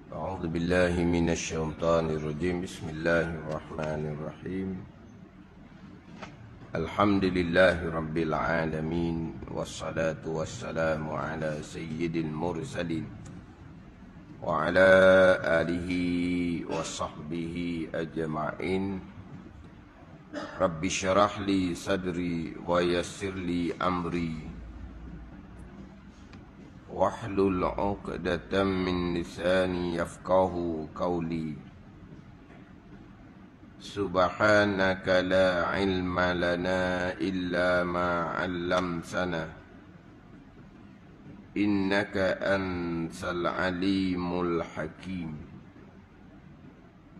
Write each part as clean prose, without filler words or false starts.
أعوذ بالله من الشيطان الرجيم. بسم الله الرحمن الرحيم. الحمد لله رب العالمين، والصلاة والسلام على سيد المرسلين وعلى آله وصحبه أجمعين. رب اشرح لي صدري ويسر لي أمري واحلل عقدة من لساني يفقه قولي. سبحانك لا علم لنا إلا ما علمتنا إنك أنت العليم الحكيم.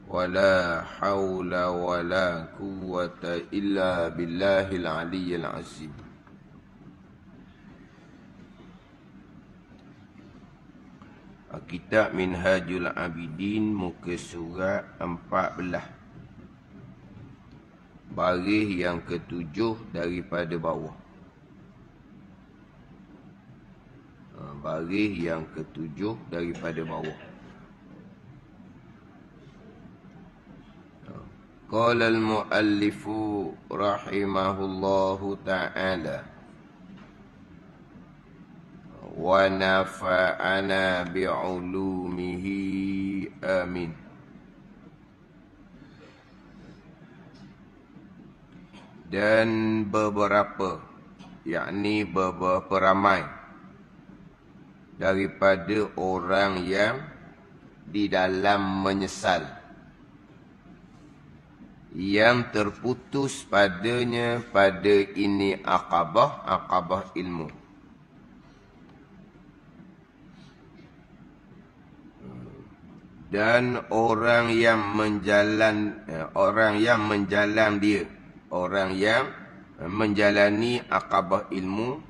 ولا حول ولا قوة إلا بالله العلي العظيم. Kitab Minhajul Abidin, muka surat 14, baris yang ke-7 daripada bawah. Baris yang ke-7 daripada bawah. Qala al-muallifu rahimahullahu ta'ala wa nafa'ana bi'ulumihi amin. Dan beberapa, yakni beberapa ramai daripada orang yang di dalam menyesal, yang terputus padanya pada ini akabah ilmu. Dan orang yang menjalani akabah ilmu,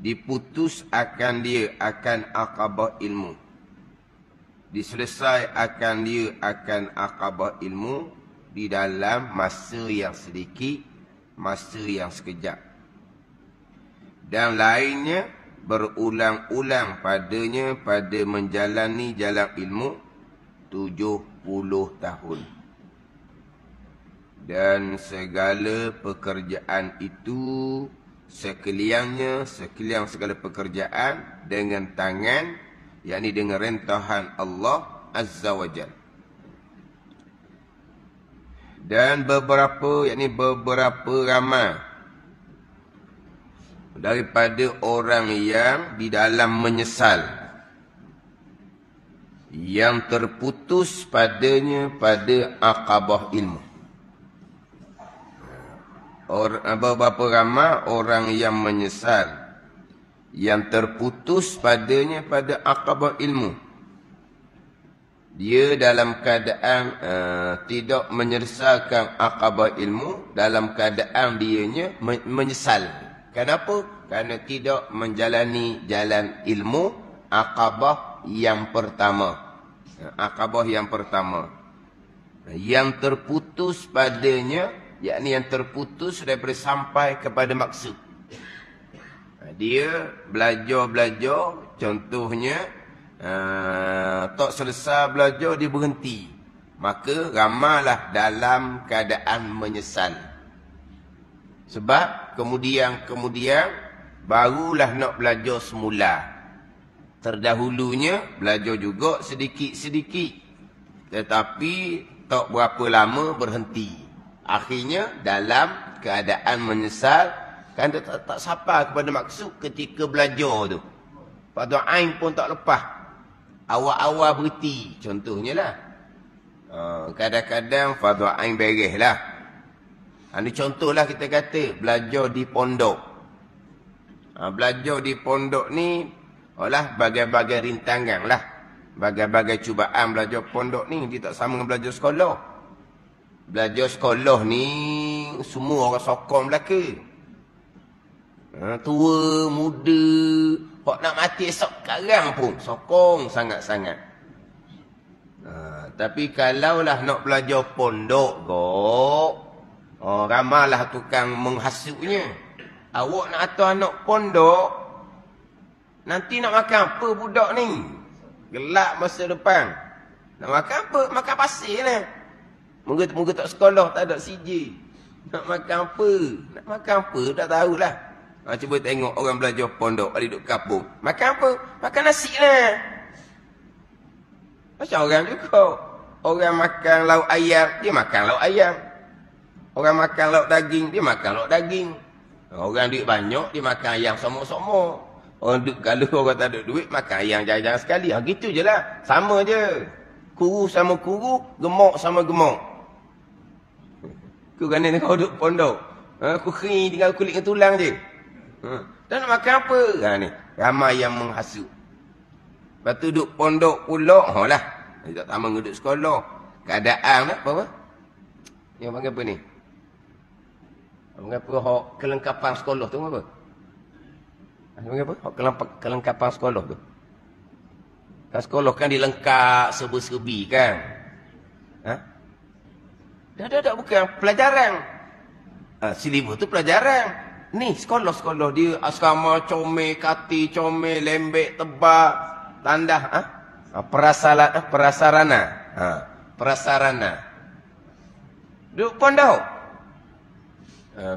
diputus akan dia akan akabah ilmu, diselesai akan dia akan akabah ilmu di dalam masa yang sedikit, masa yang sekejap, dan lainnya berulang-ulang padanya pada menjalani jalan ilmu 70 tahun. Dan segala pekerjaan itu, sekalian segala pekerjaan dengan tangan, yakni dengan rentahan Allah Azza wa Jal. Dan beberapa ramai daripada orang yang di dalam menyesal, yang terputus padanya pada akabah ilmu. Beberapa ramai orang yang menyesal, yang terputus padanya pada akabah ilmu. Dia dalam keadaan tidak menyelesaikan akabah ilmu, dalam keadaan dianya menyesal. Kenapa? Kerana tidak menjalani jalan ilmu akabah yang pertama. Akabah yang pertama. Yang terputus padanya, yakni yang terputus daripada sampai kepada maksud. Dia belajar, contohnya tak selesai belajar, dia berhenti. Maka ramailah dalam keadaan menyesal. Sebab kemudian barulah nak belajar semula. Terdahulunya belajar juga sedikit-sedikit, tetapi tak berapa lama berhenti. Akhirnya dalam keadaan menyesal, kan tak sampai kepada maksud ketika belajar tu. Fardu ain pun tak lepas. Awal-awal berhenti, contohnya lah. Kadang-kadang fardu ain beres lah. Ini contohlah, kita kata belajar di pondok. Belajar di pondok ni bagai-bagai rintangan lah. Bagai-bagai cubaan belajar pondok ni. Dia tak sama dengan belajar sekolah. Belajar sekolah ni semua orang sokong belaka. Tua, muda, pak nak mati esok sekarang pun sokong sangat-sangat. Tapi kalaulah nak belajar pondok kok, ramailah tukang menghasutnya. Awak nak hantar anak pondok, nanti nak makan apa budak ni? Gelap masa depan. Nak makan apa? Makan pasir lah. Moga tak sekolah, tak ada CJ. Nak makan apa? Nak makan apa? Tak tahulah. Cuba tengok orang belajar pondok, ada duduk kampung. Makan apa? Makan nasi lah. Macam orang juga. Orang makan lauk ayam, dia makan lauk ayam. Orang makan lauk daging, dia makan lauk daging. Orang duit banyak, dia makan ayam sama-sama. Orang duit, kalau orang tak ada duit, makan ayam jarang-jarang sekali. Gitu je lah. Sama je. Kuru sama kuru, gemuk sama gemuk. Kau kan kau duduk pondok. Aku kering tinggal kulit dengan tulang je. Dan nak makan apa? Ni, ramai yang menghasut. Lepas tu duduk pondok pula, lah. Tak sama dengan duduk sekolah. Keadaan lah, apa? Yang panggil apa ni? Panggil apa? Hak kelengkapan sekolah tu apa? Panggil apa? Hak kelengkapan sekolah tu. Kan sekolah kan dilengkap serba-serbi kan? Dah bukan pelajaran. Silibus tu pelajaran. Ni sekolah-sekolah dia asrama comel, kati comel, lembek, tebak, tandah, prasarana. Prasarana. Duduk pondok.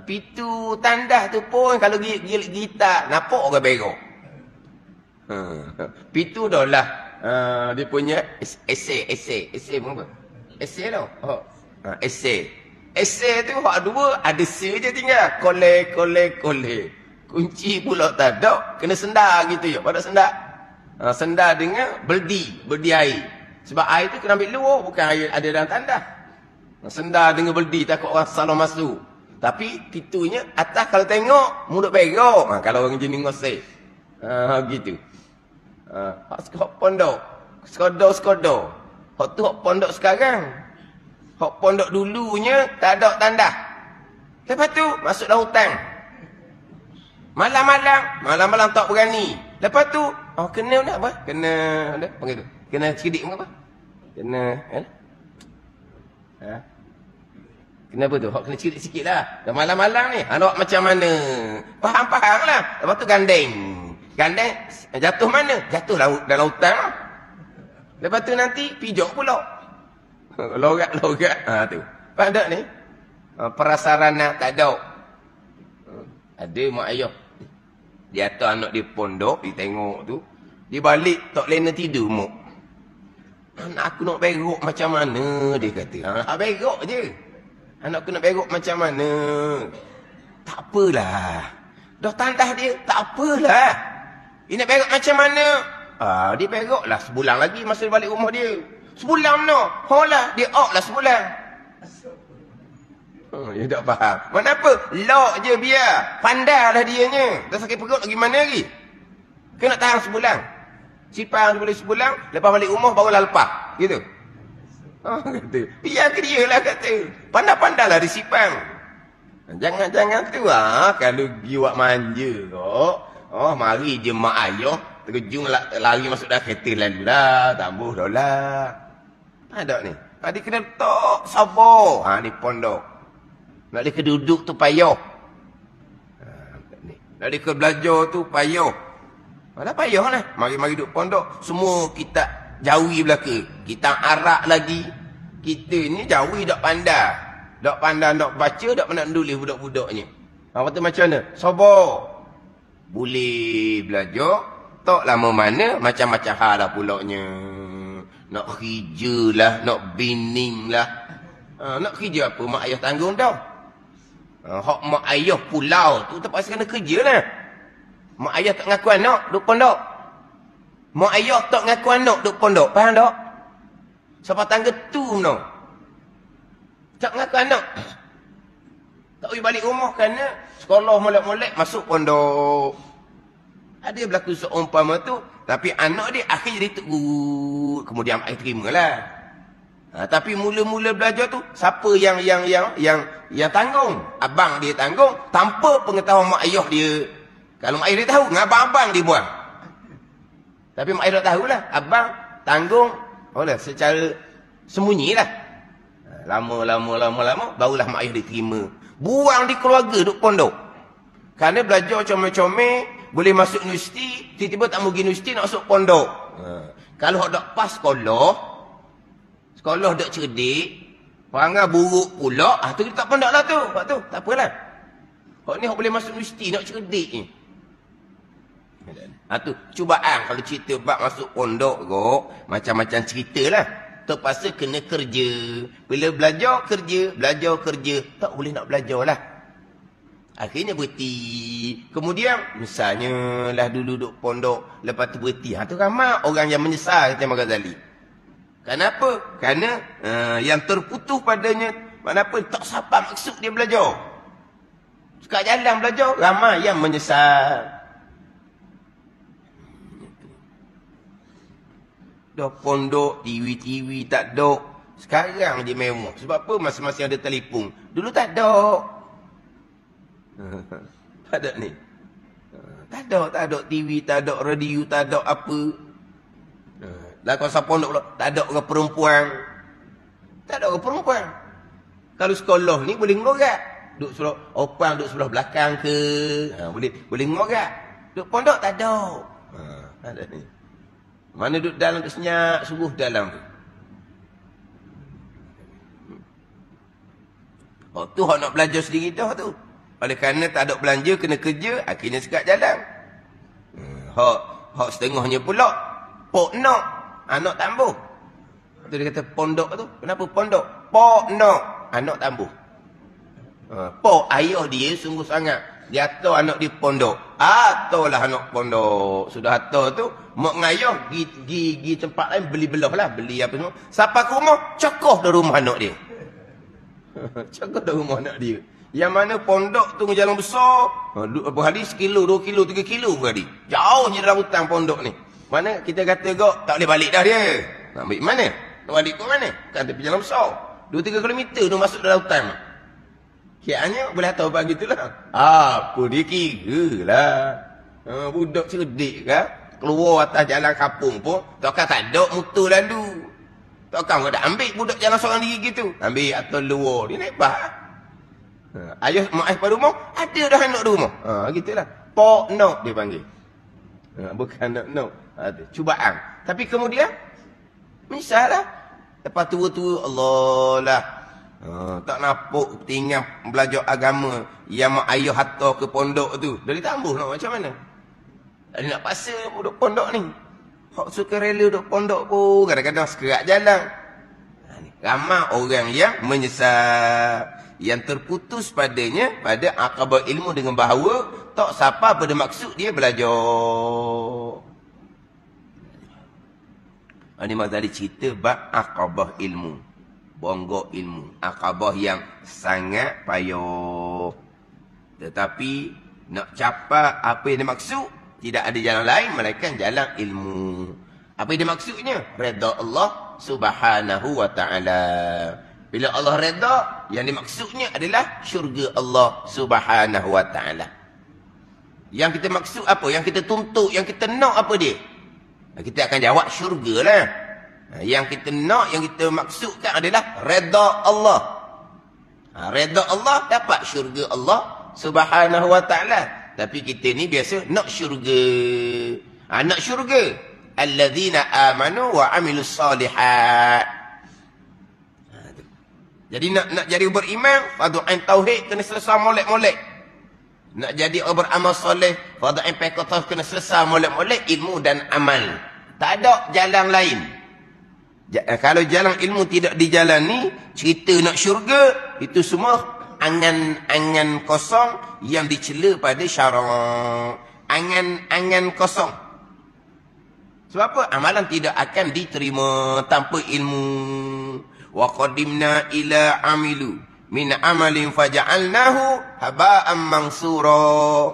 Pitu tandah tu pun kalau gilik gitar, nampak orang berok. Pitu dah lah. Dia punya esei pun apa? Esei tau. Esei tu hak dua ada se je tinggal. Kolek. Kunci pula tak ada, kena sendar gitu ya. Pada sendar. Sendar dengan berdi air. Sebab air tu kena ambil luar, bukan air ada dalam tandah. Sendar dengan berdi takut orang salah masuk. Tapi pitunya atas kalau tengok mulut berok. Kalau orang jenis ngosek. Gitu. Hak pondok. Skodo. Hak tu hak pondok sekarang. Hak pondok dulunya tak ada tandah. Lepas tu masuk dalam hutan. Malam-malam tak berani. Lepas tu kena apa? Kena panggil tu. Kena cerdik apa? Kena Kena apa tu? Hak kena cerdik sikitlah. Dah malam-malam ni, nak macam mana? Faham lah. Lepas tu gandeng jatuh mana? Jatuh dalam hutan. Lepas tu nanti pijak pula. Logat. Tu. Pada ni prasarana tak ada. Ada mak ayah. Dia atas anak dia pondok, dia tengok tu. Dia balik tak lena tidur mak. Anak aku nak berok macam mana? Dia kata. Berok je. Anak aku nak berok macam mana? Tak apalah. Dah tandah dia, tak apalah. Dia nak berok macam mana? Dia berok lah sebulan lagi masa dia balik rumah dia. Sebulan no. Holah, dia out lah sebulan. Dia tak faham. Mana apa? Lock je biar. Pandailah dianya. Dah sakit perut lagi mana lagi? Kena tahan sebulan. Sipang boleh sebulan, lepas balik rumah barulah lepas. Gitu. Kata. Biar ke dia lah kata. Pandai-pandailah disipang. Jangan-jangan tu kalau giwak manja kok. Mari je mak ayah. Terjun lari masuk dah kereta lalu dah. Tambuh dah lah. Ada ni. Dia kena letak sabar. Ni pondok. Nak dia keduduk tu payah. Nak dia ke belajar tu payah. Dah payah lah. Mari-mari duduk pondok. Semua kita jauhi belaka. Kita arak lagi. Kita ni jauhi tak pandai. Tak pandai nak baca, tak pandai nulis budak-budaknya. Lepas tu macam mana? Sabar. Boleh belajar. Tak lama mana, macam-macam hal lah pulaknya. Nak kerja lah, nak bining lah. Nak kerja apa? Mak ayah tanggung dah. Hak mak ayah pulau tu terpaksa kena kerja lah. Mak ayah tak ngaku anak, duduk pondok. Mak ayah tak ngaku anak, duduk pondok. Faham tak? Siapa tangga tu no? Tak ngaku anak. Tak boleh balik rumah kerana sekolah molek-molek masuk pondok. Ada berlaku seumpama tu. Tapi anak dia akhir jadi tok guru. Kemudian akhir terima lah. Tapi mula-mula belajar tu, siapa yang tanggung? Abang dia tanggung tanpa pengetahuan mak ayah dia. Kalau mak ayah dia tahu, dengan abang-abang dia buang. Tapi mak ayah tak tahulah. Abang tanggung secara sembunyi lah. Lama, barulah mak ayah dia terima. Buang di keluarga duk pondok. Kerana belajar comel-comel, boleh masuk universiti, tiba-tiba tak mau pergi universiti nak masuk pondok. Kalau dok pas sekolah dok cerdik, perangai buruk pula, tu kita tak pandang lah tu. Hak tu, tak apalah. Hak ni hak boleh masuk universiti, nak cerdik ni. Tu cubaan kalau cerita bab masuk pondok kok, macam-macam ceritalah. Terpaksa kena kerja. Bila belajar kerja, tak boleh nak belajar lah. Akhirnya berhenti. Kemudian, misalnya lah dulu duduk pondok, lepas tu berhenti. Tu ramai orang yang menyesal, kata Imam Ghazali. Kenapa? Kerana yang terputus padanya, kenapa? Tak sampai maksud dia belajar. Sekat jalan belajar, ramai yang menyesal. Dah pondok, TV tak ada. Sekarang je mewah. Sebab apa? Masa-masa ada telefon. Dulu tak ada. Tak ada ni. Tak ada TV, tak ada radio, tak ada apa. Lah kawasan pondok pula, tak ada orang perempuan. Tak ada orang perempuan. Kalau sekolah ni boleh ngorak. Duduk sebelah opang, duduk sebelah belakang ke. Boleh ngorak. Duduk pondok tak ada. Tak ada ni. Mana duduk dalam tu senyap, suruh dalam tu. Tu hak nak belajar sendiri dah tu. Oleh kerana tak ada belanja, kena kerja, akhirnya sekat jalan. Hak setengahnya pula, pok nak, anak tambuh. Tu dia kata pondok tu, kenapa pondok? Pok nak, anak tambuh. Pok, ayah dia sungguh sangat. Dia atur anak di pondok. Aturlah anak pondok. Sudah atur tu, mak ngayah pergi tempat lain beli belah lah. Beli apa semua. Sampai ke rumah, cokoh dah rumah anak dia. Cokoh dah rumah anak dia. Yang mana pondok tu jalan besar. Berapa hari? 1 kilo, 2 kilo, 3 kilo berhari. Jauhnya dalam hutan pondok ni. Mana kita kata kok, tak boleh balik dah dia. Nak ambil mana? Nak balik ke mana? Kan tepi jalan besar. 2-3 kilometer tu masuk dalam hutan. Kiranya boleh tahu bagi itulah. Apa dia kira lah. Budak cerdik kan. Keluar atas jalan kampung pun. Takkan tak ada motor lalu. Takkan kau dah ambil budak jalan seorang diri gitu. Ambil atau luar. Dia naik bah. Ayah mak pada rumah. Ada dah anak di rumah. Gitulah. Pok nok dia panggil. Bukan nok. Cubaan. Tapi kemudian. Misalnya. Lepas tua-tua. Allah lah. Tak napuk tinggal belajar agama yang mak ayah hantar ke pondok tu. Dari tambuh nak macam mana? Tak nak paksa duduk pondok ni. Hak suka rela duduk pondok pun kadang-kadang sekerak jalan. Ramai orang yang menyesal, yang terputus padanya pada akabah ilmu dengan bahawa tak siapa pada maksud dia belajar. Ini Mazali cerita bab akabah ilmu. Bonggok ilmu. Akabah yang sangat payah. Tetapi nak capai apa yang dimaksud, tidak ada jalan lain melainkan jalan ilmu. Apa yang dimaksudnya? Redha Allah subhanahu wa ta'ala. Bila Allah redha, yang dimaksudnya adalah syurga Allah subhanahu wa ta'ala. Yang kita maksud apa? Yang kita tuntut, yang kita nak apa dia? Kita akan jawab syurga lah. Yang kita nak, yang kita maksudkan adalah redha Allah. Redha Allah dapat syurga Allah subhanahu wa ta'ala. Tapi kita ni biasa nak syurga. Nak syurga. Alladzina amanu wa amilus salihat. Jadi nak jadi beriman, fardu-ain tauhid kena selesai molek-molek. Nak jadi beramal soleh, fardu-ain tauhid kena selesai molek-molek ilmu dan amal. Tak ada jalan lain. Kalau jalan ilmu tidak dijalani, cerita nak syurga, itu semua angan-angan kosong yang dicela pada syarak. Angan-angan kosong. Sebab apa? Amalan tidak akan diterima tanpa ilmu. Wa qadimna ila amilu min amalin faja'alnahu haba'an mansura.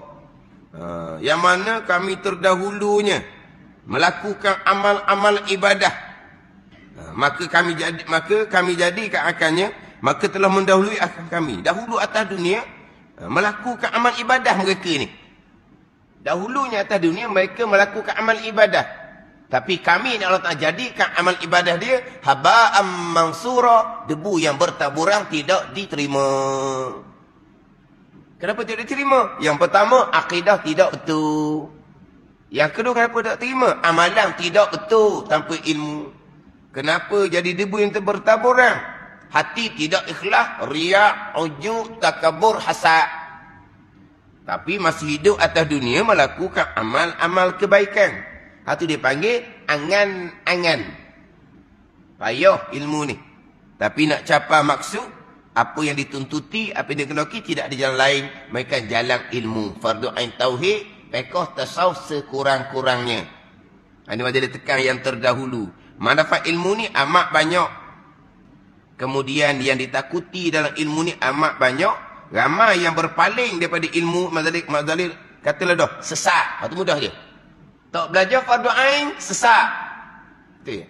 Yang mana kami terdahulunya melakukan amal-amal ibadah. Maka kami jadikan akannya, maka telah mendahului akan kami dahulu atas dunia melakukan amal ibadah mereka ni. Dahulunya atas dunia mereka melakukan amal ibadah, tapi kami ni Allah Ta'ala jadikan amal ibadah dia haba'an mansura, debu yang bertaburan, tidak diterima. Kenapa tidak diterima? Yang pertama, akidah tidak betul. Yang kedua, kenapa tak terima? Amalan tidak betul tanpa ilmu. Kenapa jadi debu yang bertaburan? Hati tidak ikhlas, riak, ujub, takabur, hasad. Tapi masih hidup atas dunia melakukan amal-amal kebaikan. Itu dia panggil angan-angan. Payah ilmu ni. Tapi nak capai maksud, apa yang dituntuti, apa yang dikehendaki tidak ada jalan lain. Mereka jalan ilmu. Fardu ain tauhid, fiqh tasawuf sekurang-kurangnya. Ini majlis tekan yang terdahulu. Manfaat ilmu ni amat banyak. Kemudian yang ditakuti dalam ilmu ni amat banyak. Ramai yang berpaling daripada ilmu. Mazalik katalah dah, sesat. Itu mudah je. Tak belajar fardu ain, sesat. Itu je.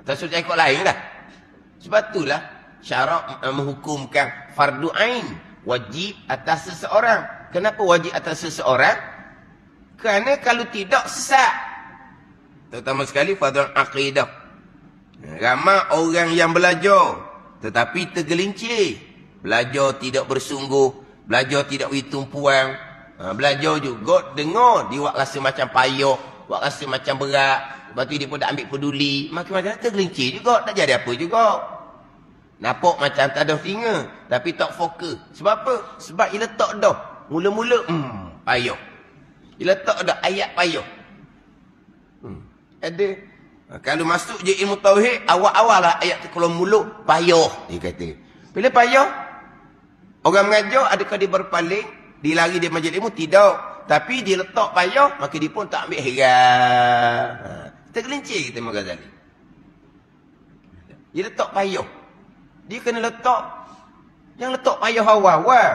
Tak suruh ikut lain lah. Sebab itulah syarak menghukumkan fardu ain wajib atas seseorang. Kenapa wajib atas seseorang? Kerana kalau tidak sesat. Terutama sekali fardu aqidah. Ramai orang yang belajar tetapi tergelincir. Belajar tidak bersungguh, belajar tidak bertumpuan. Belajar juga dengar dia buat rasa macam payah, buat rasa macam berat. Lepas tu dia pun tak ambil peduli. Makin-makin tergelincir juga, tak jadi apa juga. Nampak macam tak ada telinga, tapi tak fokus. Sebab apa? Sebab dia letak dah. Mula-mula, payah. Dia letak dah ayat payah. Ada. Kalau masuk je ilmu tauhid, awal-awal lah ayat tu keluar mulut, payah. Dia kata. Bila payah, orang mengajar, adakah dia berpaling? Dia lari dia majlis ilmu? Tidak. Tapi dia letak payah, maka dia pun tak ambil heran. Tergelincir kita Imam Ghazali. Dia letak payah. Dia kena letak. Jangan letak payah awal-awal.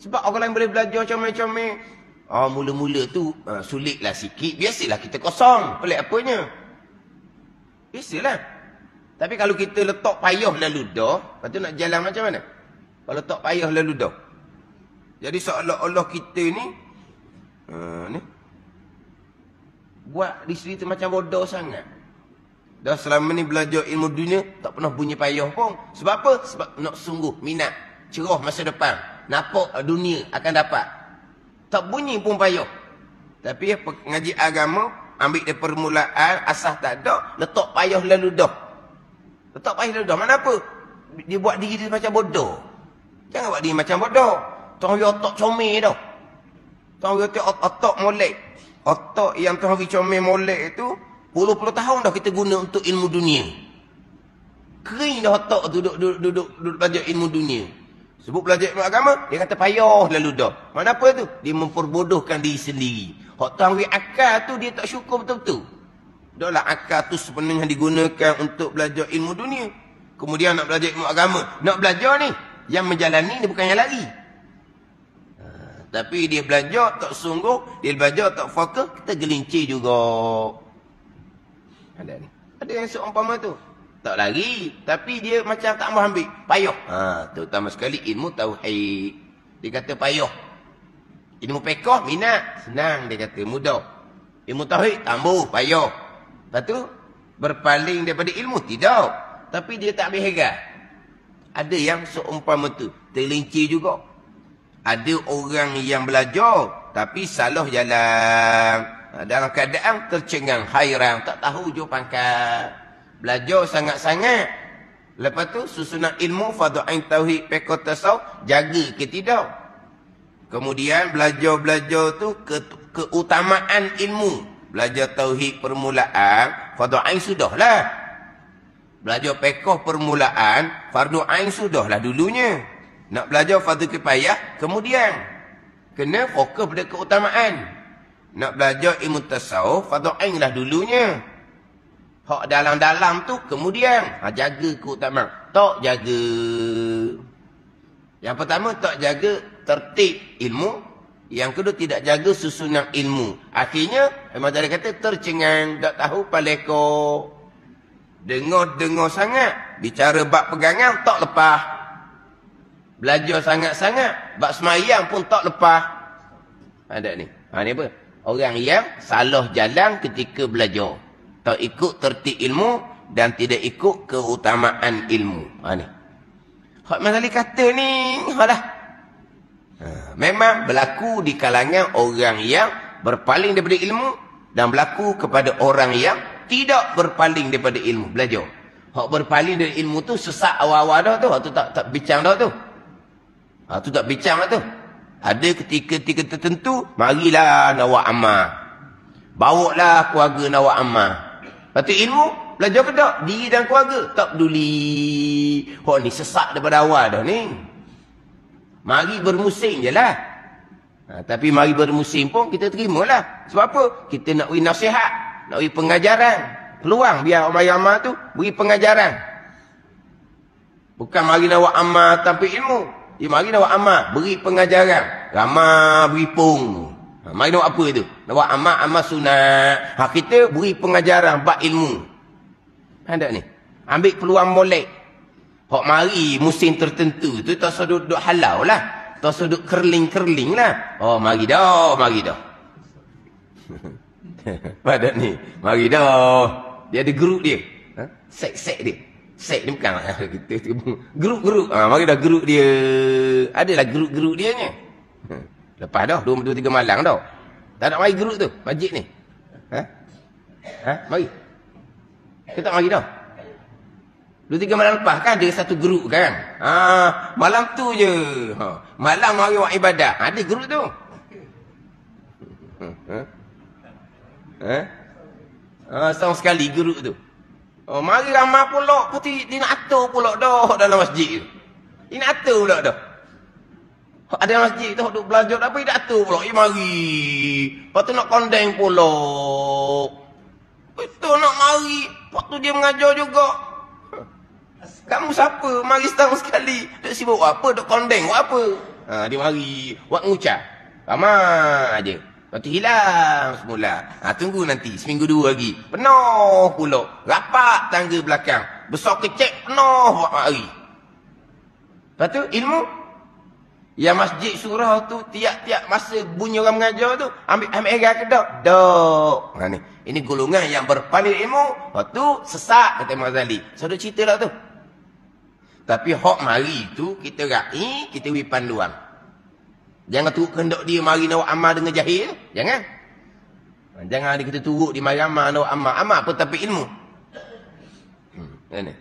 Sebab orang lain boleh belajar comel-comel. Mula-mula tu sulitlah sikit. Biasalah kita kosong. Pelik apanya. Biasalah. Tapi kalau kita letak payah lalu dah, lepas tu nak jalan macam mana? Kalau letak payah lalu dah. Jadi seolah-olah kita ni buat diri tu macam bodoh sangat. Dah selama ni belajar ilmu dunia, tak pernah bunyi payah pun. Sebab apa? Sebab nak sungguh, minat, cerah masa depan. Nampak dunia akan dapat. Tak bunyi pun payah. Tapi pengaji agama, ambil dia permulaan, asas tak ada, letak payah lalu dah. Letak payah lalu dah. Mana apa? Dia buat diri dia macam bodoh. Jangan buat diri macam bodoh. Tuan dia otak comel dah. Tuan dia otak molek. Otak yang tuan dia comel molek itu, puluh-puluh tahun dah kita guna untuk ilmu dunia. Kering dah otak tu duduk belajar ilmu dunia. Sebut belajar ilmu agama, dia kata payah lalu dah. Mana apa tu? Dia memperbodohkan diri sendiri. Hak tuan dia akal tu, dia tak syukur betul-betul. Dahlah akal tu sepenuhnya digunakan untuk belajar ilmu dunia. Kemudian nak belajar ilmu agama. Nak belajar ni, yang menjalani ni bukan yang lari. Tapi dia belajar tak sungguh, dia belajar tak fokus, kita gelincir juga. Ada ni. Ada yang seumpama tu. Tak lari, tapi dia macam tak mahu ambil. Payah. Terutama sekali ilmu tauhid. Dia kata payah. Ilmu fiqh minat, senang dia kata, mudah. Ilmu tauhid tambah, payah. Lepas tu berpaling daripada ilmu tidak. Tapi dia tak ambil heran. Ada yang seumpama tu, terlincir juga. Ada orang yang belajar tapi salah jalan. Dalam keadaan tercengang, hairan, tak tahu je pangkat. Belajar sangat-sangat. Lepas tu susunan ilmu fardu ain tauhid fiqh tasawuf jaga ke tidak. Kemudian belajar tu keutamaan ilmu. Belajar tauhid permulaan fardu ain sudahlah. Belajar fiqh permulaan fardu ain sudahlah dulunya. Nak belajar fardu kifayah kemudian. Kena fokus pada keutamaan. Nak belajar ilmu tasawuf fardu ain lah dulunya. Hak dalam-dalam tu kemudian. Jaga keutamaan. Tak jaga. Yang pertama tak jaga tertib ilmu. Yang kedua tidak jaga susunan ilmu. Akhirnya Imam Ghazali kata tercengang, tak tahu paleko. Dengar sangat. Bicara bab pegangan tak lepas. Belajar sangat-sangat. Bab semayang pun tak lepas. Ada ni. Ni apa? Orang yang salah jalan ketika belajar. Tak ikut tertib ilmu dan tidak ikut keutamaan ilmu. Ni. Hak Imam Ghazali kata ni. Alah. Memang berlaku di kalangan orang yang berpaling daripada ilmu dan berlaku kepada orang yang tidak berpaling daripada ilmu. Belajar. Hak berpaling dari ilmu tu sesak awal-awal dah tu. Hak tu tak bincang dah tu. Hak tu tak bincang dah tu. Ada ketika-ketika tertentu, marilah nawak amal. Bawalah keluarga nawak amal. Lepas tu ilmu, belajar ke tak? Diri dan keluarga. Tak peduli. Hak ni sesak daripada awal dah ni. Mari bermusim je lah. Tapi mari bermusim pun kita terimalah. Sebab apa? Kita nak beri nasihat. Nak beri pengajaran. Peluang biar orang amal tu beri pengajaran. Bukan mari nak buat amal tanpa ilmu. Dia mari nak buat amal. Beri pengajaran. Ramah beri pung. Mari nak buat apa tu? Nak buat amal sunat. Kita beri pengajaran. Bak ilmu. Ada ni. Ambil peluang molek. Hak mari musim tertentu tu tak usah duduk halau lah. Tak usah duduk kerling-kerling lah. Oh mari dah, mari dah. Pada ni, mari dah. Dia ada grup dia. Sek-sek dia. Sek ni bukan lah. Grup-grup. Mari dah grup dia. Adalah grup-grup dia ni. Lepas dah, 2-3 malang dah. Tak nak mari grup tu, masjid ni. Mari. Kita tak mari dah. 2-3 malam lepas kan ada satu grup kan. Malam tu je. Malam mari buat ibadat. Ada grup tu. Setahun sekali grup tu. Mari ramai pula. Putih dia nak atur pula dah dalam masjid tu. Dia nak atur pula dah. Ada masjid tu duduk belajar apa dia nak atur pula. Mari. Lepas tu nak kondeng pula. Itu nak mari. Lepas tu dia mengajar juga. Kamu siapa? Mari setahun sekali. Duk sibuk apa? Duk kondeng buat apa? Dia mari. Buat ngucap. Ramah aja. Lepas tu hilang semula. Tunggu nanti. Seminggu 2 lagi. Penuh pula. Rapat tangga belakang. Besar kecek penuh buat hari. Lepas tu ilmu. Yang masjid surau tu tiap-tiap masa bunyi orang mengajar tu. Ambil air ke tak? Dok. Ni. Ini golongan yang berpaling ilmu. Lepas tu sesak kata Imam Ghazali. So duk cerita lah tu. Tapi hak mari tu kita raih, kita beri panduan. Jangan turut kehendak dia mari nak amal dengan jahil. Jangan. Jangan dia kita turut dia mari amal nak amal. Amal apa tapi ilmu. Ini.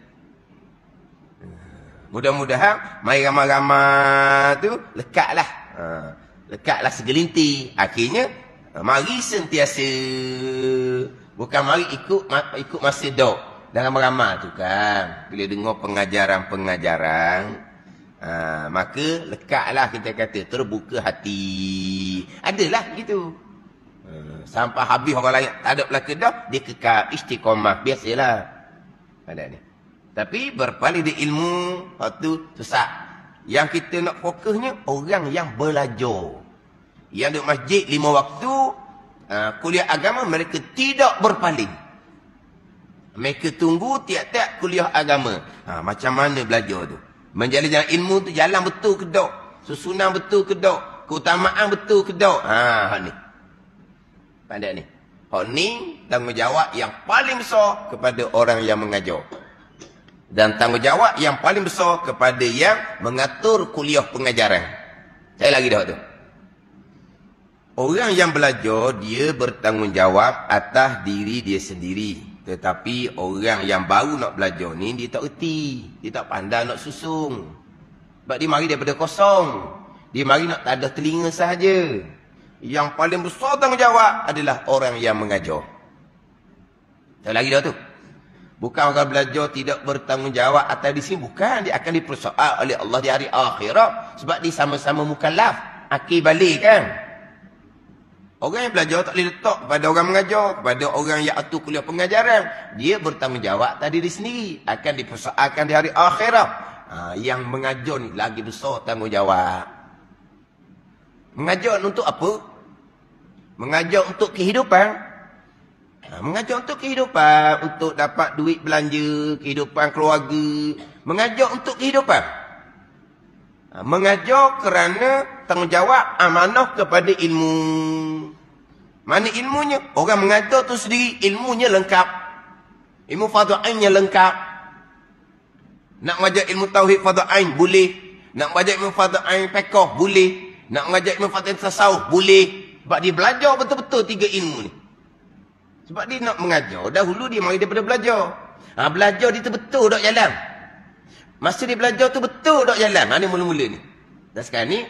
Mudah-mudahan mari ramai-ramai tu lekatlah. Lekatlah segelintir. Akhirnya mari sentiasa. Bukan mari ikut masa dok. Dalam ramai tu kan. Bila dengar pengajaran-pengajaran. Maka lekatlah kita kata. Terbuka hati. Adalah gitu. Sampai habis orang lain tak ada belaka dah. Dia kekal istiqamah. Biasalah. Ada ni. Tapi berpaling dari ilmu. Waktu susah. Yang kita nak fokusnya. Orang yang belajar. Yang duduk masjid 5 waktu. Kuliah agama mereka tidak berpaling. Mereka tunggu tiap-tiap kuliah agama. Macam mana belajar tu? Menjalan-jalan ilmu tu jalan betul ke tak? Susunan betul ke tak? Keutamaan betul ke tak? Hak ni. Pandai ni. Hak ni tanggungjawab yang paling besar kepada orang yang mengajar. Dan tanggungjawab yang paling besar kepada yang mengatur kuliah pengajaran. Saya lagi dah tu. Orang yang belajar, dia bertanggungjawab atas diri dia sendiri. Tetapi orang yang baru nak belajar ni, dia tak erti. Dia tak pandai nak susung. Sebab dia mari daripada kosong. Dia mari nak tak ada telinga sahaja. Yang paling besar tanggungjawab adalah orang yang mengajar. Tak lagi dah tu. Bukan orang belajar tidak bertanggungjawab atas di sini. Bukan. Dia akan dipersoal oleh Allah di hari akhirat. Sebab dia sama-sama mukallaf. Akhir balik kan. Orang yang belajar tak boleh letak kepada orang mengajar, kepada orang yang atur kuliah pengajaran. Dia bertanggungjawab tadi di sendiri. Akan dipersoalkan di hari akhirat. Yang mengajar ni lagi besar tanggungjawab. Mengajar untuk apa? Mengajar untuk kehidupan. Mengajar untuk kehidupan. Untuk dapat duit belanja, kehidupan keluarga. Mengajar untuk kehidupan. Mengajar kerana tanggungjawab amanah kepada ilmu. Mana ilmunya? Orang mengajar tu sendiri ilmunya lengkap. Ilmu fardhu ainnya lengkap. Nak mengajar ilmu tauhid fardhu ain boleh. Nak mengajar ilmu fardhu ain fiqh boleh. Nak mengajar ilmu faedah tasawuf, boleh. Sebab dia belajar betul-betul 3 ilmu ni. Sebab dia nak mengajar. Dahulu dia mari daripada belajar. Belajar dia tu betul dok jalan. Masa dia belajar tu betul dok jalan. Ni mula-mula ni. Dan sekarang ni,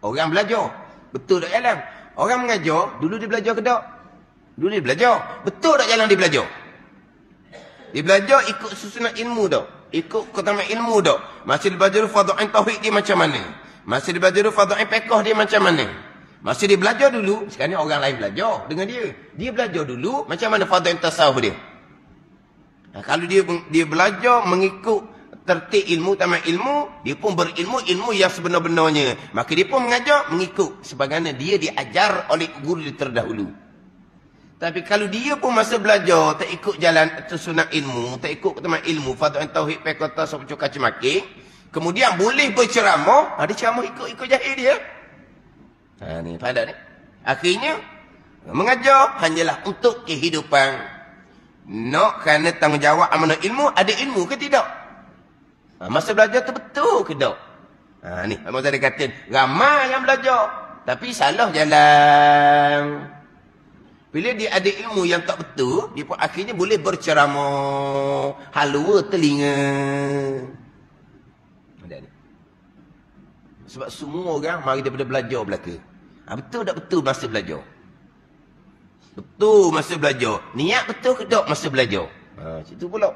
orang belajar. Betul dok jalan. Orang mengajar, dulu dia belajar ke tak? Dulu dia belajar. Betul dok jalan dia belajar. Dia belajar ikut susunan ilmu dok. Ikut keutamaan ilmu dok. Masa dia belajar fardhu-ain tauhid dia macam mana? Masa dia belajar fardhu-ain fiqh dia macam mana? Masa dia belajar dulu, sekarang ni orang lain belajar dengan dia. Dia belajar dulu macam mana fardhu-ain tasawuf dia. Kalau dia belajar mengikut tertib ilmu, tamat ilmu, dia pun berilmu ilmu yang sebenar-benarnya. Maka dia pun mengajar mengikut sebagaimana dia diajar oleh guru dia terdahulu. Tapi kalau dia pun masa belajar tak ikut jalan susunan ilmu, tak ikut keutamaan ilmu, fardhu-ain tauhid, fiqh, tasawuf, cakap-cakap, kemudian boleh berceramah, dia ceramah ikut jahil dia. Ni pada ni. Akhirnya mengajar hanyalah untuk kehidupan. Nak kerana tanggungjawab amanah ilmu, ada ilmu ke tidak? Masa belajar tu betul ke tak? Ni Abang Zahid kata, ramai yang belajar tapi salah jalan. Bila dia ada ilmu yang tak betul, dia pun akhirnya boleh berceramah, halwa telinga. Sebab semua orang mari daripada belajar belaka. Betul tak betul masa belajar? Betul masa belajar. Niat betul ke tak masa belajar? Situ pula.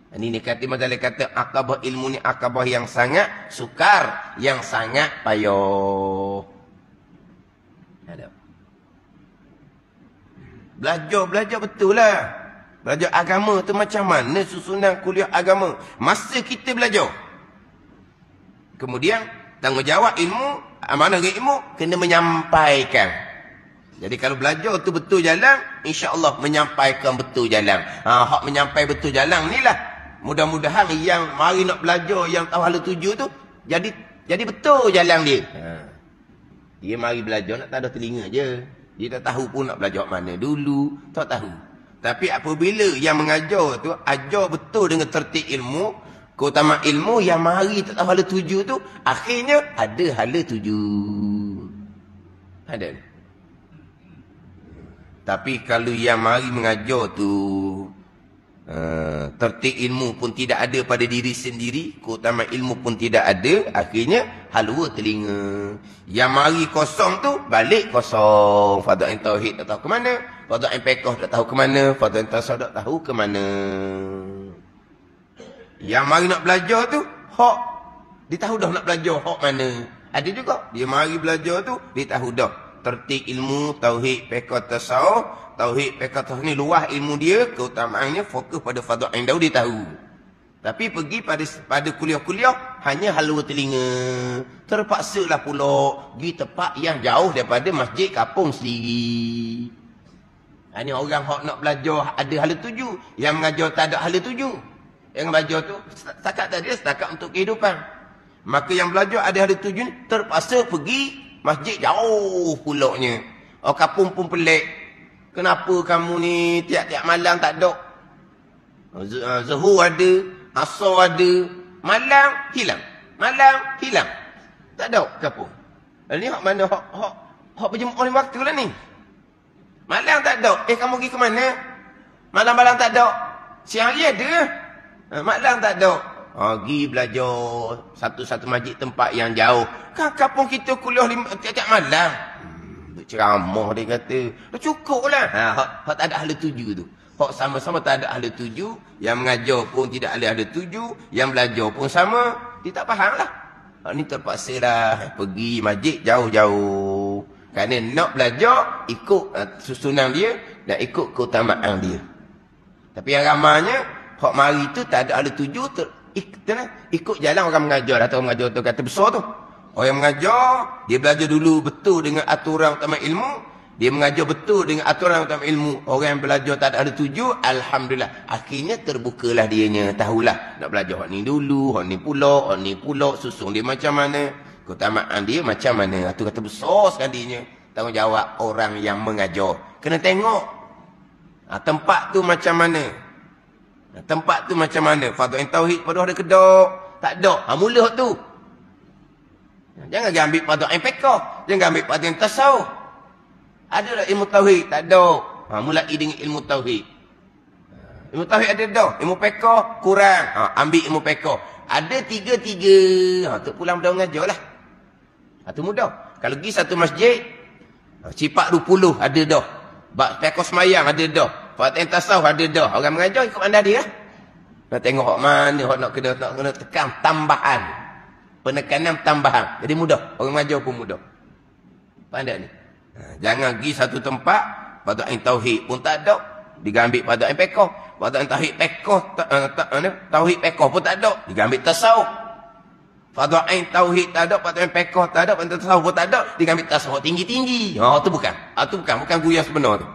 Ini kata Mazali kata akabah ilmu ni akabah yang sangat sukar, yang sangat payah. Ada. Belajar betul lah. Belajar agama tu macam mana susunan kuliah agama. Masa kita belajar. Kemudian tanggungjawab ilmu, amanah ilmu kena menyampaikan. Jadi kalau belajar tu betul jalan, insya-Allah menyampaikan betul jalan. Hak menyampai betul jalan ni lah. Mudah-mudahan yang mari nak belajar yang tahu hala tuju tu jadi betul jalan dia. Dia mari belajar nak tak ada telinga je. Dia tak tahu pun nak belajar mana dulu, tak tahu. Tapi apabila yang mengajar tu ajar betul dengan tertib ilmu, keutamaan ilmu yang mari tak tahu hala tuju tu, akhirnya ada hala tuju. Ada. Tapi kalau yang mari mengajar tu tertib ilmu pun tidak ada pada diri sendiri, keutamaan ilmu pun tidak ada, akhirnya halwa telinga. Yang mari kosong tu balik kosong. Fardhu-ain tauhid tak tahu ke mana, fardhu-ain fiqh tak tahu ke mana, fardhu-ain tasawuf tak tahu ke mana. Yang mari nak belajar tu hak dia tahu dah nak belajar hak mana. Ada juga dia mari belajar tu dia tahu dah tertib ilmu tauhid, fiqh, tasawuf. Tauhid, fiqh, tasawuf ni luah ilmu dia, keutamaannya fokus pada fardhu-ain dia tahu. Tapi pergi pada kuliah-kuliah hanya halwa telinga. Terpaksalah pula pergi tempat yang jauh daripada masjid kampung sendiri. Ini orang hak nak belajar ada hala tuju, yang mengajar tak ada hala tuju. Yang belajar tu setakat tadi setakat untuk kehidupan. Maka yang belajar ada hala tuju ni terpaksa pergi masjid jauh pulaknya. Kampung pun pelik. Kenapa kamu ni tiap-tiap malam tak ada? Zuhur ada, asar ada, malam hilang. Malam hilang. Tak ada kampung. Ini hak mana hak berjemaah ni waktu lah ni. Malam tak ada. Kamu pergi ke mana? Malam-malam tak ada. Siang hari ada. Malam tak ada. Pergi belajar satu-satu masjid tempat yang jauh. Kan kampung kita kuliah tiap-tiap malam. Ceramah dia kata. Dah cukup lah. Hak tak ada ahli tuju tu. Hak sama-sama tak ada ahli tuju. Yang mengajar pun tidak ada ahli tuju. Yang belajar pun sama. Dia tak faham lah. Hak ni terpaksa lah. Pergi masjid jauh-jauh. Kerana nak belajar ikut susunan dia. Dan ikut keutamaan dia. Tapi yang ramanya. Hak mari tu tak ada ahli tuju. Ikut jalan orang mengajar. Atau orang mengajar tu kata besar tu. Orang yang mengajar, dia belajar dulu betul dengan aturan utama ilmu. Dia mengajar betul dengan aturan utama ilmu. Orang yang belajar tak ada tuju, alhamdulillah. Akhirnya terbukalah dianya. Tahulah nak belajar hak ni dulu, hak ni pula, susun dia macam mana. Keutamaan dia macam mana. Itu kata besar sekalinya. Tanggungjawab orang yang mengajar. Kena tengok. Tempat tu macam mana. Tempat tu macam mana. Fardhu-ain tauhid pada ada kedok. Tak ada. Mula hak tu. Jangan ambil fardu ain fiqh, jangan ambil fardu ain tasawuf. Ada tak ilmu tauhid? Tak ada. Mulai dengan ilmu tauhid. Ilmu tauhid ada dah. Ilmu fiqh kurang. Ambil ilmu fiqh. Ada tiga-tiga. Tu pulang mudah mengajar lah. Tu mudah. Kalau pergi satu masjid, cipak 20 ada dah. Bab fiqh semayang ada dah. Fardu ain tasawuf ada dah. Orang mengajar ikut anda dia. Nak tengok hak mana, hak nak kena tekan tambahan. Penekanan tambahan. Jadi mudah. Orang mengajar pun mudah. Pandai ni. Jangan pergi satu tempat, fardu ain tauhid pun tak ada. Digambil fardu ain fiqh. Fardu ain tauhid fiqh, tauhid fiqh pun tak ada. Digambil tasawuf. Fardu ain tauhid tak ada, fardu ain fiqh tak ada, fardu tasawuf pun tak ada. Digambil tasawuf tinggi-tinggi. Tu bukan. Bukan guyah sebenar tu.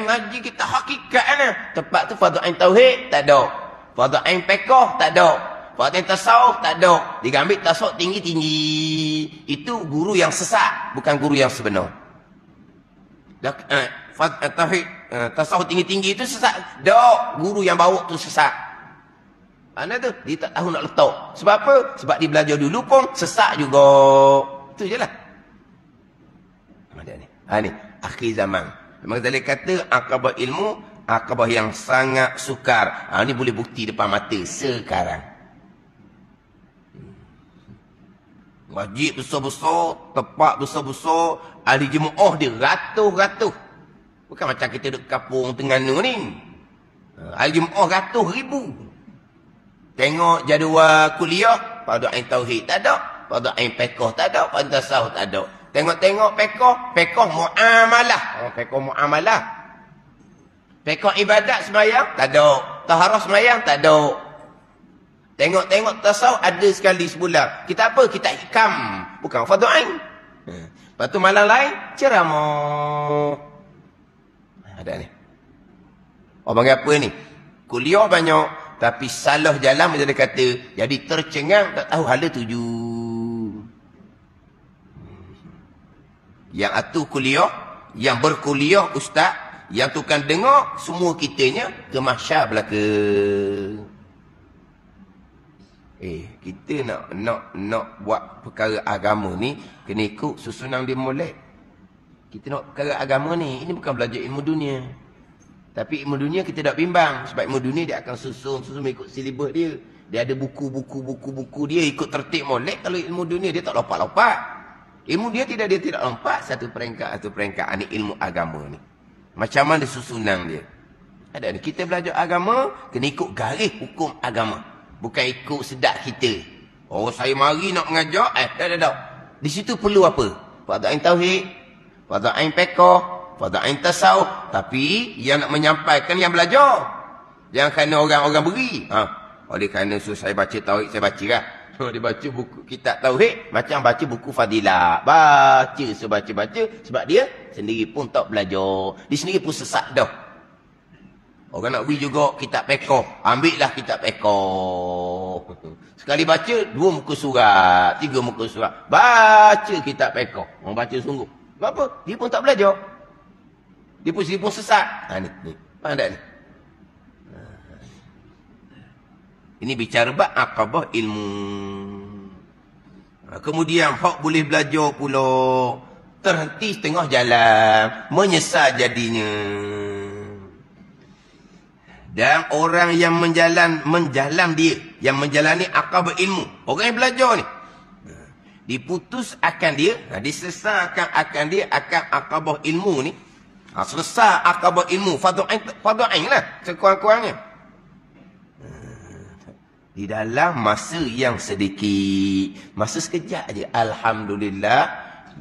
Mengaji kita hakikat ni. Tempat tu fardu ain tauhid tak ada. Fardu ain fiqh tak ada. Fardu ain tasawuf tak ada. Digambil tasawuf tinggi-tinggi. Itu guru yang sesat, bukan guru yang sebenar. Tauhid tasawuf tinggi-tinggi itu sesat. Dak, guru yang bawa tu sesat. Mana tu? Dia tak tahu nak letak. Sebab apa? Sebab dia belajar dulu pun sesat juga. Itu je lah. Ni, akhir zaman. Memang Ghazali kata akabah ilmu, akabah yang sangat sukar. Ni boleh bukti depan mata sekarang. Wajib besar-besar, tepat besar-besar, ahli jemaah dia ratus-ratus. Bukan macam kita duduk kampung Terengganu ni. Ahli jemaah ratus ribu. Tengok jadual kuliah, fardu ain tauhid tak ada, fardu ain fiqh tak ada, fardu tasawuf tak ada. Tengok-tengok fiqh muamalah. Fiqh muamalah. Fiqh ibadat semayang tak ada, taharah semayang tak ada. Tengok-tengok tasawuf ada sekali sebulan. Kita apa? Kita hikam. Bukan fardu ain. Lepas tu malam lain, ceramah. Ada ni. Orang panggil apa ni? Kuliah banyak. Tapi salah jalan macam dia kata. Jadi tercengang, tak tahu hala tuju. Yang atu kuliah, yang berkuliah ustaz, yang tukang dengar, semua kitanya ke mahsyar belaka. Kita nak buat perkara agama ni kena ikut susunan dia molek. Kita nak perkara agama ni, ini bukan belajar ilmu dunia. Tapi ilmu dunia kita tak bimbang. Sebab ilmu dunia dia akan susun ikut silibus dia. Dia ada buku dia ikut tertib molek. Kalau ilmu dunia dia tak lompat-lompat. Ilmu dia tidak lompat satu peringkat. Ini ilmu agama ni. Macam mana susunan dia. Ada ni, kita belajar agama kena ikut garis hukum agama. Bukan ikut sedap kita. Saya mari nak mengajar. Tak. Di situ perlu apa? Fardu ain tauhid, fardu ain fiqh, fardu ain tasawuf. Tapi yang nak menyampaikan yang belajar. Jangan kerana orang-orang beri. Oleh kerana saya baca tauhid, saya baca kan. Dia baca buku kitab tauhid, macam baca buku fadilah. Baca, sebaca-baca. Sebab dia sendiri pun tak belajar. Dia sendiri pun sesat dah. Orang nak beri juga kitab fiqh. Ambil lah kitab fiqh. Sekali baca, 2 muka surat, 3 muka surat. Baca kitab fiqh. Orang baca sungguh. Sebab apa? Dia pun tak belajar. Dia pun sesat. Ni. Pandai ni. Ini bicara bab akabah ilmu. Kemudian hak boleh belajar pula. Terhenti setengah jalan. Menyesal jadinya. Dan orang yang menjalan dia, yang menjalani akabah ilmu, orang yang belajar ni, diputus akan dia, disesatkan akan dia akan akabah ilmu ni. Selesai akabah ilmu, fardu ain lah sekurang-kurangnya. Di dalam masa yang sedikit, masa sekejap aja, alhamdulillah,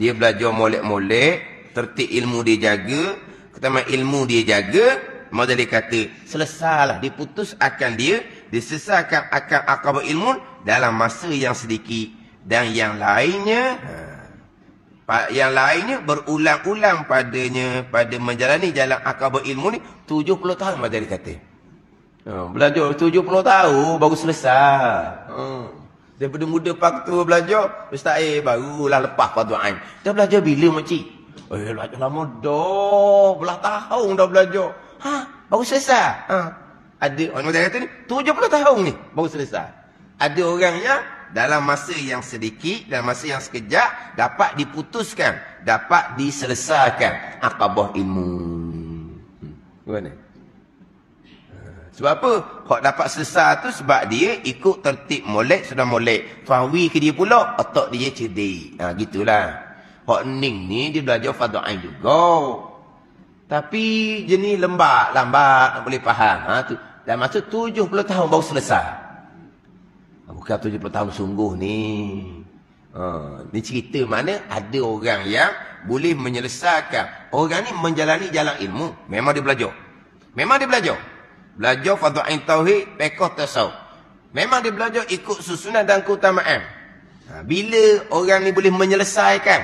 dia belajar molek-molek, tertib ilmu dia jaga, ketama ilmu dia jaga. Maka dia kata, selesailah, diputus akan dia, disesatkan akan akabah ilmu dalam masa yang sedikit. Dan yang lainnya berulang-ulang padanya, pada menjalani jalan akabah ilmu ni, 70 tahun maka dia kata. Belajar 70 tahun, baru selesai. Daripada muda waktu belajar, Ustaz barulah lepas fardu ain. Dah belajar bila makcik? Belajar lama dah, belah tahun dah belajar. Baru selesai. Ada orang kata ni 70 tahun ni baru selesai. Ada orang yang dalam masa yang sedikit, dalam masa yang sekejap, dapat diputuskan, dapat diselesaikan akabah ilmu. Mana? Sebab apa? Hak dapat selesai tu sebab dia ikut tertib molek, sudah molek. Fahwi ke dia pula, otak dia cerdik. Gitulah. Hak Ning ni dia belajar fardu ain juga. Tapi jenis lambat nak boleh faham. Tu. Dan masa 70 tahun baru selesai. Bukan 70 tahun sungguh ni. Ni cerita mana ada orang yang boleh menyelesaikan. Orang ni menjalani jalan ilmu. Memang dia belajar. Belajar fardu ain tauhid, fiqh tasawuf. Memang dia belajar ikut susunan dan keutamaan. Bila orang ni boleh menyelesaikan.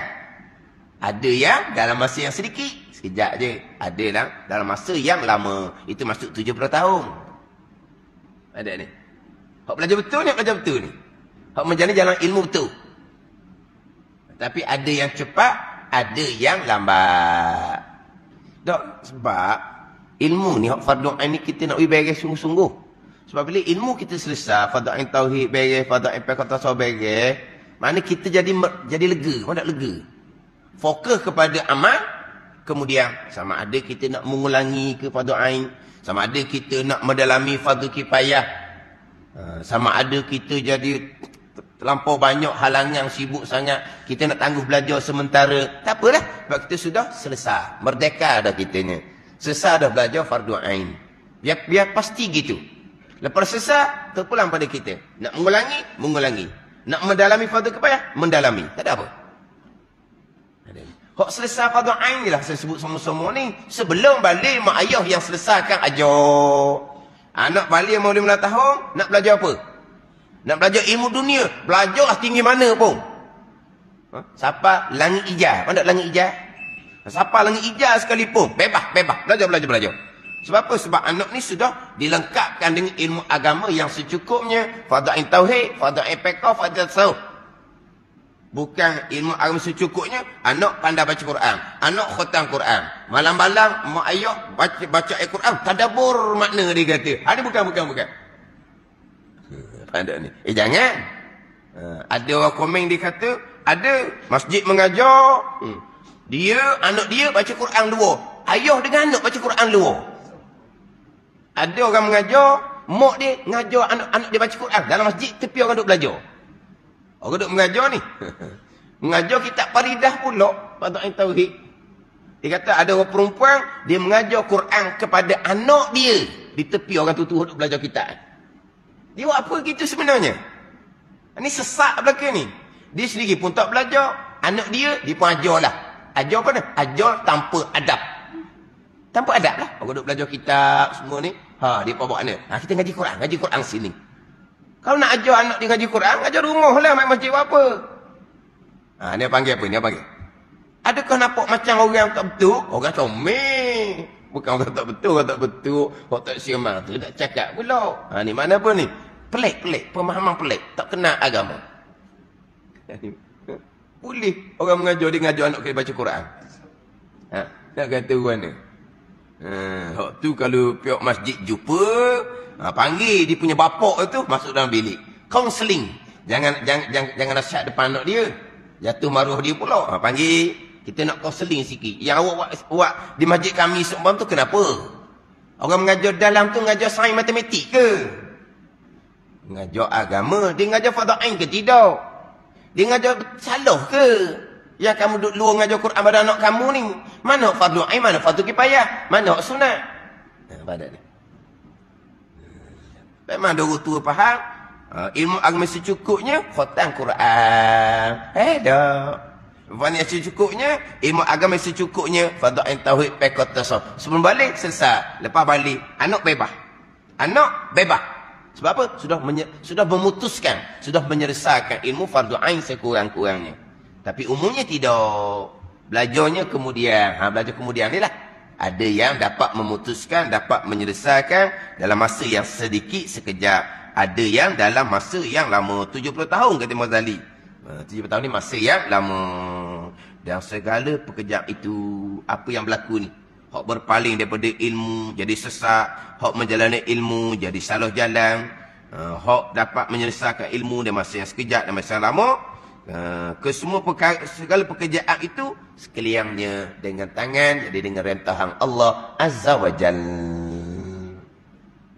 Ada yang dalam masa yang sedikit, sekejap je. Ada yang dalam masa yang lama. Itu masuk 70 tahun. Ada ni. Hak belajar betul ni. Hak menjalani jalan ilmu betul. Tapi ada yang cepat, ada yang lambat. Tak, sebab ilmu ni, hak fardu ain ni kita nak beres sungguh-sungguh. Sebab bila ilmu kita selesai, fardu ain tauhid beres, fardu ain fiqh tasawuf beres, mana kita jadi lega, mana lega. Fokus kepada amal, kemudian sama ada kita nak mengulangi ke fardu ain, sama ada kita nak mendalami fardu kifayah, sama ada kita jadi terlampau banyak halangan, sibuk sangat, kita nak tangguh belajar sementara. Tak apalah, sebab kita sudah selesai, merdeka dah kitanya. Selesai dah belajar fardu ain. Biar pasti gitu. Lepas selesai, terpulang pada kita. Nak mengulangi. Nak mendalami fardu kifayah, mendalami. Tak ada apa. Hak selesai fardu ain ni lah saya sebut semua-semua ni. Sebelum balik mak ayah yang selesaikan ajar. Anak balik mau 15 tahun, nak belajar apa? Nak belajar ilmu dunia. Belajarlah tinggi mana pun. Siapa langit ijaz? Mana langit ijaz? Siapa langit ijaz sekalipun, bebas. Belajar. Sebab apa? Sebab anak ni sudah dilengkapkan dengan ilmu agama yang secukupnya. Fardu ain tauhid, fardu ain fiqh, fardu tasawuf. Bukan ilmu agama secukupnya, anak pandai baca Quran, anak khatam Quran. Malam-malam mak ayah baca Al-Quran, tadabbur makna dia kata. Ada bukan. Pandai ni. Jangan. Ada orang komen dia kata, ada masjid mengajar, anak dia baca Quran luar. Ayah dengan anak baca Quran luar. Ada orang mengajar, mak dia mengajar anak dia baca Quran dalam masjid, tepi orang duduk belajar. Orang duduk mengajar ni. Mengajar kitab Faridah pula, fardu ain tauhid. Dia kata ada orang perempuan, dia mengajar Quran kepada anak dia. Di tepi orang tu duduk belajar kitab. Dia buat apa gitu sebenarnya? Ini sesak belakang ni. Dia sendiri pun tak belajar. Anak dia pun ajarlah. Ajar apa ni? Ajar tanpa adab. Tanpa adab lah. Orang duduk belajar kitab semua ni. Dia pun bawa anak. Kita ngaji Quran sini. Kalau nak ajar anak dia ngaji Quran, ajar rumah lah. Main masjid buat apa? Dia panggil apa? Dia panggil. Adakah nampak macam orang tak betul? Orang comel. Bukan orang tak betul. Orang tak siamang tu tak cakap pula. Ni mana apa ni? Pelik. Pemahaman pelik. Tak kenal agama. Boleh orang mengajar, dia ngajar anak dia baca Quran. Nak kata orang ni. Hak tu kalau pihak masjid jumpa, panggil dia punya bapak tu masuk dalam bilik. Counseling. Jangan nasihat depan anak dia. Jatuh maruah dia pula. Panggil, kita nak counseling sikit. Yang awak buat di masjid kami seumpam tu kenapa? Orang mengajar dalam tu mengajar sains matematik ke? Mengajar agama, dia mengajar fardu ain ke tidak? Dia mengajar salah ke? Yang kamu duduk luar mengajar Quran pada anak kamu ni. Mana fardu ain, mana fardu kifayah, mana sunat? Pada ni. Memang dua tua faham. Ilmu agama secukupnya, khatam Quran. Dah. Faham secukupnya, ilmu agama secukupnya, fardu ain tauhid, fiqh tasawuf. Sebelum balik, selesai. Lepas balik, anak bebas. Sebab apa? Sudah memutuskan, sudah menyelesaikan ilmu fardu ain sekurang-kurangnya. Tapi umumnya tidak. Belajarnya kemudian. Belajar kemudian ni lah. Ada yang dapat memutuskan, dapat menyelesaikan dalam masa yang sedikit, sekejap. Ada yang dalam masa yang lama. 70 tahun kata Mazali. 70 tahun ni masa yang lama. Dan segala pekerjaan itu, apa yang berlaku ni? Hak berpaling daripada ilmu, jadi sesat. Hak menjalani ilmu, jadi salah jalan. hak dapat menyelesaikan ilmu dalam masa yang sekejap dan masa yang lama. Ke semua segala pekerjaan itu sekaliannya dengan tangan, jadi dengan rentahan Allah Azza wa Jal.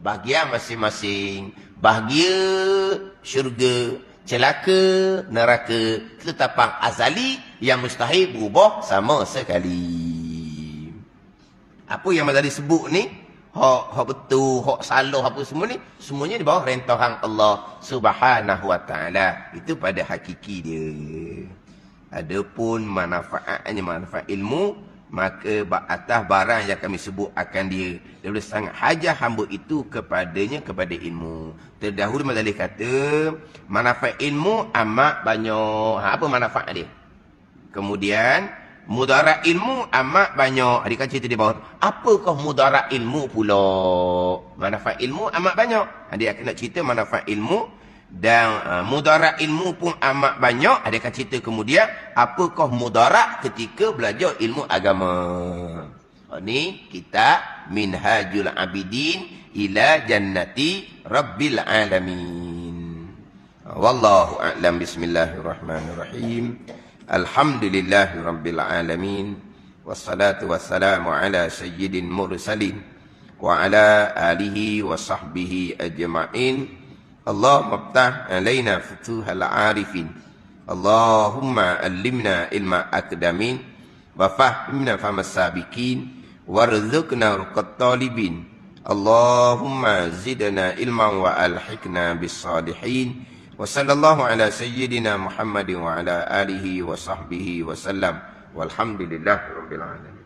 Bahagia masing-masing, bahagia syurga, celaka neraka, ketetapan azali yang mustahil berubah sama sekali. Apa yang tadi sebut ni, hak betul, hak salah, apa semua ni, semuanya di bawah rentahan Allah Subhanahu wa taala. Itu pada hakiki dia. Adapun manfaatnya, manfaat ilmu, maka atas barang yang kami sebut akan dia, daripada sangat hajah hamba itu kepadanya, kepada ilmu. Terdahulu Mazali kata manfaat ilmu amat banyak. Apa manfaat dia? Kemudian mudarat ilmu amat banyak. Adik kan cerita di bawah. Apakah mudarat ilmu pula? Manfaat ilmu amat banyak. Adik akan nak cerita manfaat ilmu. Dan mudarat ilmu pun amat banyak. Adik akan cerita kemudian. Apakah mudarat ketika belajar ilmu agama? Ini kitab Minhajul Abidin ila Jannati Rabbil Alamin. Wallahu a'lam. Bismillahirrahmanirrahim. Alhamdulillahi Rabbil Alamin. Wassalatu wassalamu ala sayyidin mursalin. Wa ala alihi wa sahbihi ajma'in. Allahumma ftah alaina futuhal arifin. Allahumma allimna ilma akdamin. Wa fahimna famas sabiqin. Warzuqna ruqat talibin. Allahumma zidna ilman wa alhikna bis salihin. Wa sallallahu ala sayyidina Muhammadin wa ala alihi wa sahbihi wa sallam. Walhamdulillahi rabbil alamin.